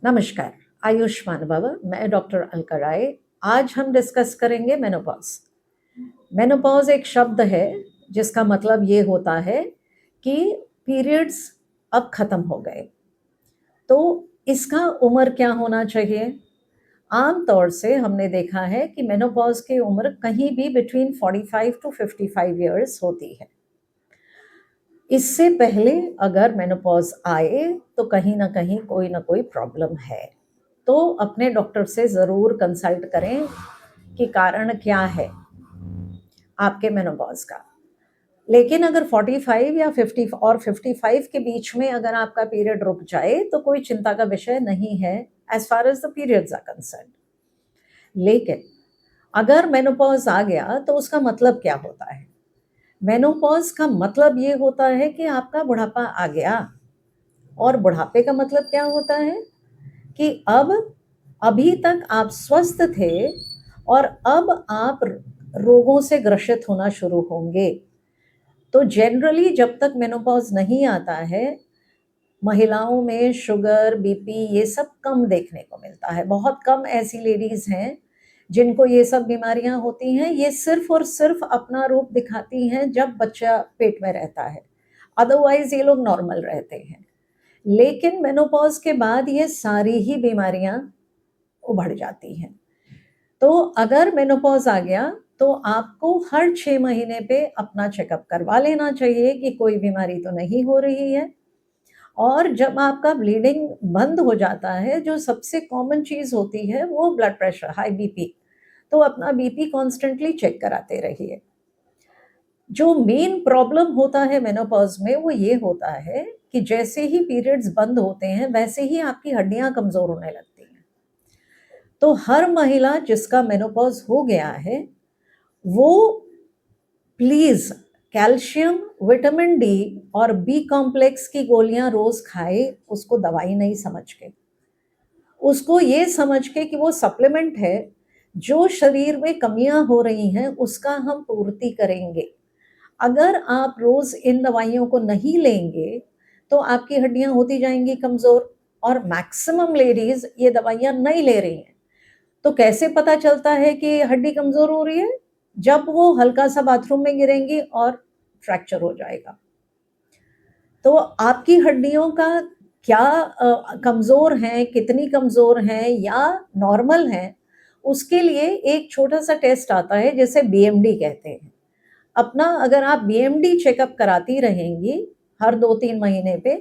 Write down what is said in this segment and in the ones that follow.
नमस्कार, आयुष्मान भव। मैं डॉक्टर अलका राय। आज हम डिस्कस करेंगे मेनोपॉज। मेनोपॉज एक शब्द है जिसका मतलब ये होता है कि पीरियड्स अब ख़त्म हो गए। तो इसका उम्र क्या होना चाहिए? आम तौर से हमने देखा है कि मेनोपॉज की उम्र कहीं भी बिटवीन 45 टू 55 ईयर्स होती है। इससे पहले अगर मेनोपॉज आए तो कहीं ना कोई प्रॉब्लम है, तो अपने डॉक्टर से ज़रूर कंसल्ट करें कि कारण क्या है आपके मेनोपॉज का। लेकिन अगर 45 या 50 और 55 के बीच में अगर आपका पीरियड रुक जाए तो कोई चिंता का विषय नहीं है as far as the periods are concern. लेकिन अगर मेनोपॉज आ गया तो उसका मतलब क्या होता है? मेनोपॉज का मतलब ये होता है कि आपका बुढ़ापा आ गया। और बुढ़ापे का मतलब क्या होता है कि अब अभी तक आप स्वस्थ थे और अब आप रोगों से ग्रसित होना शुरू होंगे। तो जनरली जब तक मेनोपॉज नहीं आता है, महिलाओं में शुगर, बीपी ये सब कम देखने को मिलता है। बहुत कम ऐसी लेडीज़ हैं जिनको ये सब बीमारियां होती हैं। ये सिर्फ और सिर्फ अपना रूप दिखाती हैं जब बच्चा पेट में रहता है, अदरवाइज ये लोग नॉर्मल रहते हैं। लेकिन मेनोपॉज के बाद ये सारी ही बीमारियां उभर जाती हैं। तो अगर मेनोपॉज आ गया तो आपको हर 6 महीने पे अपना चेकअप करवा लेना चाहिए कि कोई बीमारी तो नहीं हो रही है। और जब आपका ब्लीडिंग बंद हो जाता है, जो सबसे कॉमन चीज़ होती है वो ब्लड प्रेशर, हाई बीपी, तो अपना बीपी कॉन्स्टेंटली चेक कराते रहिए। जो मेन प्रॉब्लम होता है मेनोपॉज में वो ये होता है कि जैसे ही पीरियड्स बंद होते हैं वैसे ही आपकी हड्डियां कमज़ोर होने लगती हैं। तो हर महिला जिसका मेनोपॉज हो गया है वो प्लीज़ कैल्शियम, विटामिन डी और बी कॉम्प्लेक्स की गोलियां रोज़ खाए, उसको दवाई नहीं समझ के। उसको ये समझ के कि वो सप्लीमेंट है, जो शरीर में कमियां हो रही हैं उसका हम पूर्ति करेंगे। अगर आप रोज़ इन दवाइयों को नहीं लेंगे तो आपकी हड्डियां होती जाएंगी कमज़ोर। और मैक्सिमम लेडीज़ ये दवाइयां नहीं ले रही हैं। तो कैसे पता चलता है कि हड्डी कमज़ोर हो रही है? जब वो हल्का सा बाथरूम में गिरेंगी और फ्रैक्चर हो जाएगा। तो आपकी हड्डियों का क्या कमज़ोर हैं, कितनी कमज़ोर हैं या नॉर्मल हैं, उसके लिए एक छोटा-सा टेस्ट आता है जिसे बीएमडी कहते हैं। अपना अगर आप बीएमडी चेकअप कराती रहेंगी हर 2-3 महीने पे,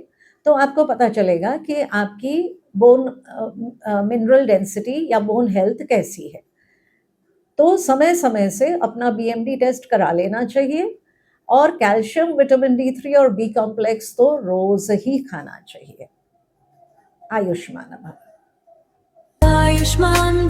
तो आपको पता चलेगा कि आपकी बोन मिनरल डेंसिटी या बोन हेल्थ कैसी है। तो समय-समय से अपना बीएमडी टेस्ट करा लेना चाहिए। और कैल्शियम, विटामिन डी3 और बी कॉम्प्लेक्स तो रोज ही खाना चाहिए। आयुष्मान भव। आयुष्मान